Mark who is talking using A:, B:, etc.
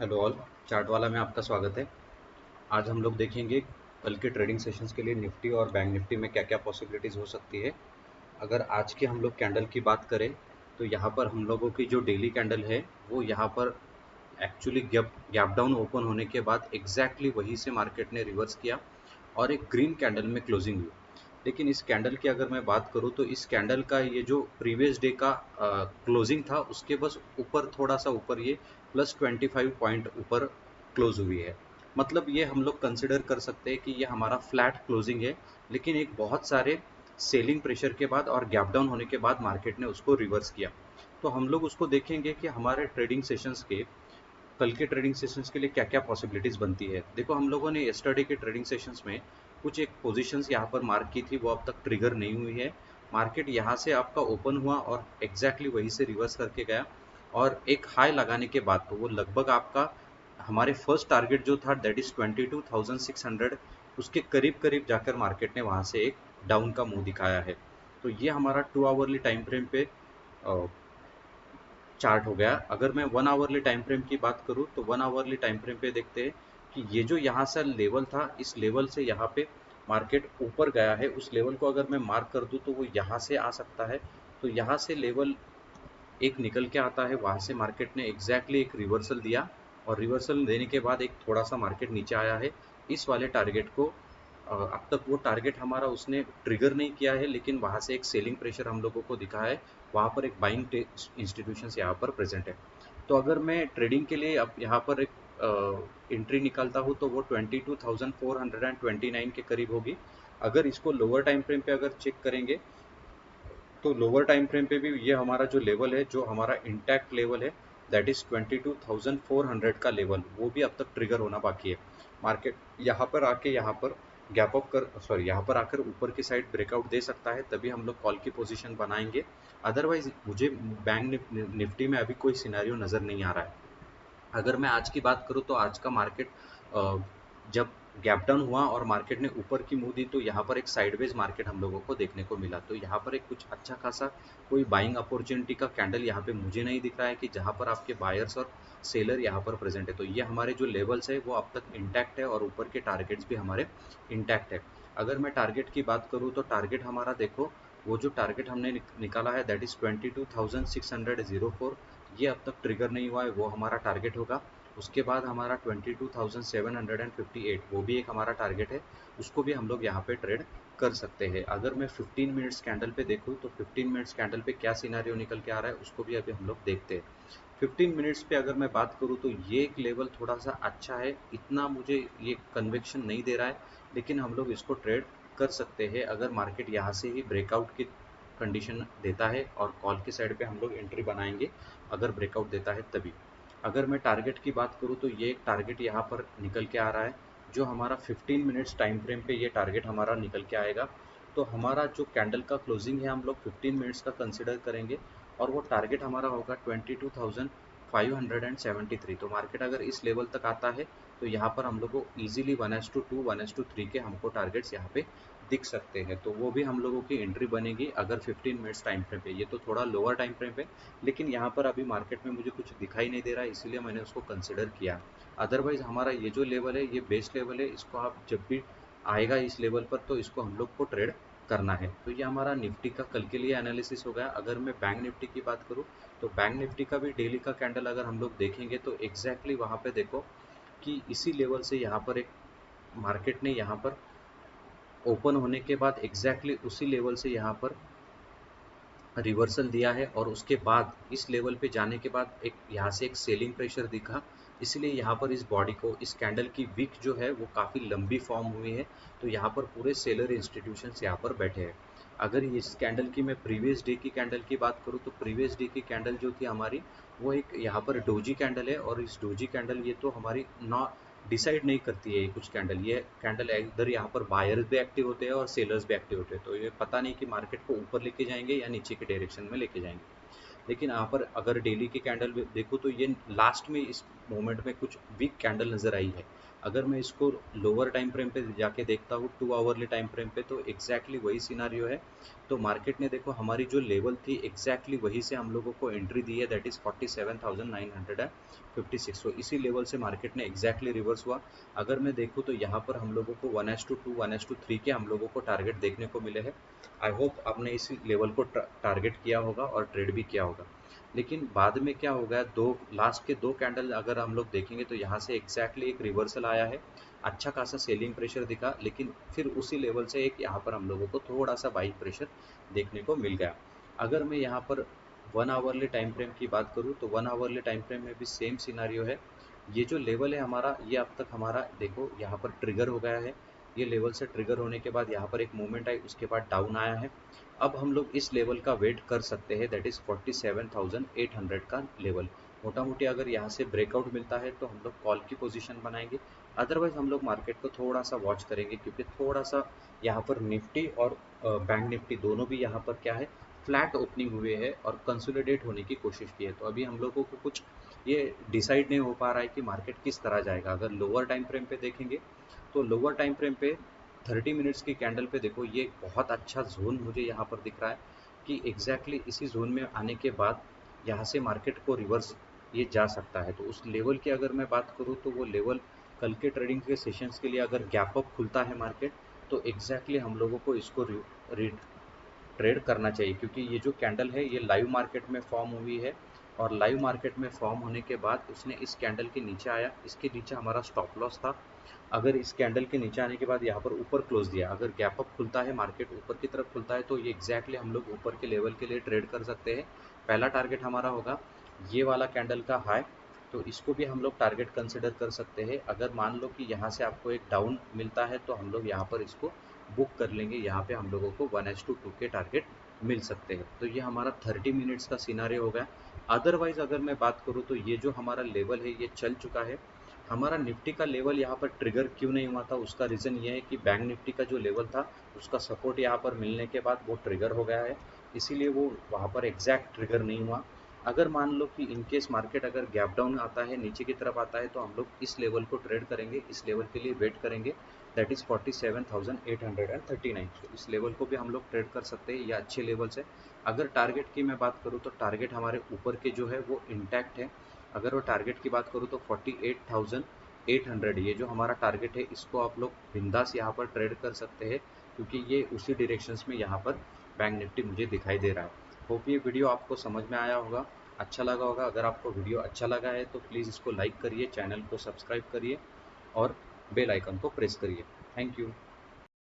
A: Hello all, chart वाला में आपका स्वागत है। आज हम लोग देखेंगे कल के ट्रेडिंग सेशंस के लिए निफ्टी और बैंक निफ्टी में क्या क्या पॉसिबिलिटीज़ हो सकती है। अगर आज के हम लोग कैंडल की बात करें तो यहाँ पर हम लोगों की जो डेली कैंडल है वो यहाँ पर actually gap gap down open होने के बाद एग्जैक्टली वहीं से मार्केट ने रिवर्स किया और एक ग्रीन कैंडल में क्लोजिंग हुई। लेकिन इस कैंडल की अगर मैं बात करूं तो इस कैंडल का ये जो प्रीवियस डे का क्लोजिंग था उसके बस ऊपर थोड़ा सा ऊपर ये +25 पॉइंट ऊपर क्लोज हुई है। मतलब ये हम लोग कंसिडर कर सकते हैं कि ये हमारा फ्लैट क्लोजिंग है, लेकिन एक बहुत सारे सेलिंग प्रेशर के बाद और गैप डाउन होने के बाद मार्केट ने उसको रिवर्स किया। तो हम लोग उसको देखेंगे कि हमारे ट्रेडिंग सेशंस के कल के ट्रेडिंग सेशंस के लिए क्या क्या पॉसिबिलिटीज़ बनती है। देखो, हम लोगों ने यस्टरडे के ट्रेडिंग सेशंस में कुछ एक पोजीशंस यहाँ पर मार्क की थी, वो अब तक ट्रिगर नहीं हुई है। मार्केट यहाँ से आपका ओपन हुआ और एग्जैक्टली वहीं से रिवर्स करके गया और एक हाई लगाने के बाद तो वो लगभग आपका हमारे फर्स्ट टारगेट जो था दैट इज़ 22,600, उसके करीब करीब जाकर मार्केट ने वहाँ से एक डाउन का मुंह दिखाया है। तो ये हमारा 2 आवरली टाइम फ्रेम पे चार्ट हो गया। अगर मैं 1 आवरली टाइम फ्रेम की बात करूं तो 1 आवरली टाइम फ्रेम पे देखते हैं कि ये जो यहाँ से लेवल था, इस लेवल से यहाँ पे मार्केट ऊपर गया है। उस लेवल को अगर मैं मार्क कर दूं तो वो यहाँ से आ सकता है। तो यहाँ से लेवल एक निकल के आता है, वहाँ से मार्केट ने एग्जैक्टली एक रिवर्सल दिया और रिवर्सल देने के बाद एक थोड़ा सा मार्केट नीचे आया है। इस वाले टारगेट को अब तक वो टारगेट हमारा उसने ट्रिगर नहीं किया है, लेकिन वहाँ से एक सेलिंग प्रेशर हम लोगों को दिखा है। वहाँ पर एक बाइंग इंस्टीट्यूशंस यहाँ पर प्रेजेंट है। तो अगर मैं ट्रेडिंग के लिए अब यहाँ पर एक एंट्री निकालता हूँ तो वो 22,429 के करीब होगी। अगर इसको लोअर टाइम फ्रेम पे अगर चेक करेंगे तो लोअर टाइम फ्रेम पे भी ये हमारा जो लेवल है, जो हमारा इंटैक्ट लेवल है, दैट इज 22,400 का लेवल, वो भी अब तक ट्रिगर होना बाकी है। मार्केट यहाँ पर आके यहाँ पर गैप अप कर सॉरी यहाँ पर आकर ऊपर की साइड ब्रेकआउट दे सकता है, तभी हम लोग कॉल की पोजीशन बनाएंगे। अदरवाइज मुझे बैंक निफ्टी में अभी कोई सिनेरियो नज़र नहीं आ रहा है। अगर मैं आज की बात करूँ तो आज का मार्केट जब गैप डाउन हुआ और मार्केट ने ऊपर की मुंह दी तो यहाँ पर एक साइडवेज मार्केट हम लोगों को देखने को मिला। तो यहाँ पर एक कुछ अच्छा खासा कोई बाइंग अपॉर्चुनिटी का कैंडल यहाँ पे मुझे नहीं दिख रहा है कि जहाँ पर आपके बायर्स और सेलर यहाँ पर प्रेजेंट है। तो ये हमारे जो लेवल्स है वो अब तक इंटैक्ट है और ऊपर के टारगेट्स भी हमारे इंटैक्ट है। अगर मैं टारगेट की बात करूँ तो टारगेट हमारा देखो, वो जो टारगेट हमने निकाला है दैट इज़ 22,604, ये अब तक ट्रिगर नहीं हुआ है, वो हमारा टारगेट होगा। उसके बाद हमारा 22,758, वो भी एक हमारा टारगेट है। उसको भी हम लोग यहाँ पे ट्रेड कर सकते हैं। अगर मैं 15 मिनट्स कैंडल पे देखूँ तो 15 मिनट्स कैंडल पे क्या सिनारियो निकल के आ रहा है उसको भी अभी हम लोग देखते हैं। 15 मिनट्स पे अगर मैं बात करूँ तो ये एक लेवल थोड़ा सा अच्छा है, इतना मुझे ये कन्विक्शन नहीं दे रहा है, लेकिन हम लोग इसको ट्रेड कर सकते हैं अगर मार्केट यहाँ से ही ब्रेकआउट की कंडीशन देता है और कॉल की साइड पे हम लोग एंट्री बनाएंगे अगर ब्रेकआउट देता है तभी। अगर मैं टारगेट की बात करूँ तो ये एक टारगेट यहाँ पर निकल के आ रहा है, जो हमारा 15 मिनट्स टाइम फ्रेम पे ये टारगेट हमारा निकल के आएगा। तो हमारा जो कैंडल का क्लोजिंग है हम लोग 15 मिनट्स का कंसिडर करेंगे और वो टारगेट हमारा होगा 22,573। तो मार्केट अगर इस लेवल तक आता है तो यहाँ पर हम लोग को ईजिली 1:2 1:3 के हमको टारगेट्स यहाँ पे दिख सकते हैं। तो वो भी हम लोगों की एंट्री बनेगी अगर 15 मिनट्स टाइम फ्रेम पे। ये तो थोड़ा लोअर टाइम फ्रेम पे, लेकिन यहाँ पर अभी मार्केट में मुझे कुछ दिखाई नहीं दे रहा है, इसीलिए मैंने उसको कंसिडर किया। अदरवाइज हमारा ये जो लेवल है ये बेस लेवल है, इसको आप जब भी आएगा इस लेवल पर तो इसको हम लोग को ट्रेड करना है। तो ये हमारा निफ्टी का कल के लिए एनालिसिस हो गया। अगर मैं बैंक निफ्टी की बात करूँ तो बैंक निफ्टी का भी डेली का कैंडल अगर हम लोग देखेंगे तो एग्जैक्टली वहाँ पे देखो कि इसी लेवल से यहाँ पर एक मार्केट ने यहाँ पर ओपन होने के बाद एग्जैक्टली उसी लेवल से यहाँ पर रिवर्सल दिया है और उसके बाद इस लेवल पे जाने के बाद एक यहाँ से एक सेलिंग प्रेशर दिखा। इसलिए यहाँ पर इस बॉडी को, इस कैंडल की विक जो है वो काफ़ी लंबी फॉर्म हुई है। तो यहाँ पर पूरे सेलर इंस्टीट्यूशंस यहाँ पर बैठे हैं। अगर इस कैंडल की मैं प्रीवियस डे की कैंडल की बात करूँ तो प्रीवियस डे की कैंडल जो थी हमारी, वो एक यहाँ पर डोजी कैंडल है और इस डोजी कैंडल ये तो हमारी नॉ डिसाइड नहीं करती है ये कुछ कैंडल। ये कैंडल इधर यहाँ पर बायर्स भी एक्टिव होते हैं और सेलर्स भी एक्टिव होते हैं, तो ये पता नहीं कि मार्केट को ऊपर लेके जाएंगे या नीचे के डायरेक्शन में लेके जाएंगे। लेकिन यहाँ पर अगर डेली की कैंडल देखो तो ये लास्ट में इस मोमेंट में कुछ वीक कैंडल नज़र आई है। अगर मैं इसको लोअर टाइम फ्रेम पे जाके देखता हूँ 2 आवरली टाइम फ्रेम पे, तो एग्जैक्टली वही सिनारियो है। तो मार्केट ने देखो हमारी जो लेवल थी एग्जैक्टली वही से हम लोगों को एंट्री दी है, दैट इज़ 47,956। तो इसी लेवल से मार्केट ने एग्जैक्टली रिवर्स हुआ। अगर मैं देखूँ तो यहाँ पर हम लोगों को 1:2 1:3 के हम लोगों को टारगेट देखने को मिले हैं। आई होप आपने इस लेवल को टारगेट किया होगा और ट्रेड भी किया होगा। लेकिन बाद में क्या हो गया, दो लास्ट के 2 कैंडल अगर हम लोग देखेंगे तो यहाँ से एग्जैक्टली एक रिवर्सल आया है, अच्छा खासा सेलिंग प्रेशर दिखा, लेकिन फिर उसी लेवल से एक यहाँ पर हम लोगों को थोड़ा सा बाइंग प्रेशर देखने को मिल गया। अगर मैं यहाँ पर 1 आवरली टाइम फ्रेम की बात करूँ तो 1 आवरली टाइम फ्रेम में भी सेम सिनारियो है। ये जो लेवल है हमारा, ये अब तक हमारा देखो यहाँ पर ट्रिगर हो गया है। ये लेवल से ट्रिगर होने के बाद यहाँ पर एक मूवमेंट आई, उसके बाद डाउन आया है। अब हम लोग इस लेवल का वेट कर सकते हैं, दैट इज़ 47,800 का लेवल। मोटा मोटी अगर यहाँ से ब्रेकआउट मिलता है तो हम लोग कॉल की पोजीशन बनाएंगे। अदरवाइज हम लोग मार्केट को थोड़ा सा वॉच करेंगे, क्योंकि थोड़ा सा यहाँ पर निफ्टी और बैंक निफ्टी दोनों भी यहाँ पर क्या है, फ्लैट ओपनिंग हुए हैं और कंसोलिडेट होने की कोशिश की है। तो अभी हम लोगों को कुछ ये डिसाइड नहीं हो पा रहा है कि मार्केट किस तरह जाएगा। अगर लोअर टाइम फ्रेम पे देखेंगे तो लोअर टाइम फ्रेम पे 30 मिनट्स की कैंडल पे देखो, ये बहुत अच्छा जोन मुझे यहाँ पर दिख रहा है कि एग्जैक्टली इसी जोन में आने के बाद यहाँ से मार्केट को रिवर्स ये जा सकता है। तो उस लेवल की अगर मैं बात करूँ तो वो लेवल कल के ट्रेडिंग के सेशंस के लिए अगर गैप अप खुलता है मार्केट, तो एग्जैक्टली हम लोगों को इसको ट्रेड करना चाहिए, क्योंकि ये जो कैंडल है ये लाइव मार्केट में फॉर्म हुई है। और लाइव मार्केट में फॉर्म होने के बाद उसने इस कैंडल के नीचे आया, इसके नीचे हमारा स्टॉप लॉस था। अगर इस कैंडल के नीचे आने के बाद यहाँ पर ऊपर क्लोज दिया, अगर गैप अप खुलता है मार्केट ऊपर की तरफ खुलता है, तो ये एग्जैक्टली हम लोग ऊपर के लेवल के लिए ट्रेड कर सकते हैं। पहला टारगेट हमारा होगा ये वाला कैंडल का हाई, तो इसको भी हम लोग टारगेट कंसिडर कर सकते हैं। अगर मान लो कि यहाँ से आपको एक डाउन मिलता है तो हम लोग यहाँ पर इसको बुक कर लेंगे, यहाँ पे हम लोगों को 1:2 के टारगेट मिल सकते हैं। तो ये हमारा 30 मिनट्स का सिनारियो हो गया। अदरवाइज अगर मैं बात करूँ तो ये जो हमारा लेवल है ये चल चुका है। हमारा निफ्टी का लेवल यहाँ पर ट्रिगर क्यों नहीं हुआ था, उसका रीज़न ये है कि बैंक निफ्टी का जो लेवल था उसका सपोर्ट यहाँ पर मिलने के बाद वो ट्रिगर हो गया है, इसीलिए वो वहाँ पर एग्जैक्ट ट्रिगर नहीं हुआ। अगर मान लो कि इनकेस मार्केट अगर गैप डाउन आता है, नीचे की तरफ आता है, तो हम लोग इस लेवल को ट्रेड करेंगे, इस लेवल के लिए वेट करेंगे, दैट इज़ 47,839। तो इस लेवल को भी हम लोग ट्रेड कर सकते हैं, ये अच्छे लेवल्स है। अगर टारगेट की मैं बात करूँ तो टारगेट हमारे ऊपर के जो है वो इंटैक्ट है। अगर वो टारगेट की बात करूँ तो 48,800, ये जो हमारा टारगेट है इसको आप लोग बिंदास यहाँ पर ट्रेड कर सकते हैं, क्योंकि ये उसी डिरेक्शंस में यहाँ पर बैंक निफ्टी मुझे दिखाई दे रहा है। होप ये वीडियो आपको समझ में आया होगा, अच्छा लगा होगा। अगर आपको वीडियो अच्छा लगा है तो प्लीज़ इसको लाइक करिए, चैनल को सब्सक्राइब करिए और बेल आइकन को प्रेस करिए। Thank you.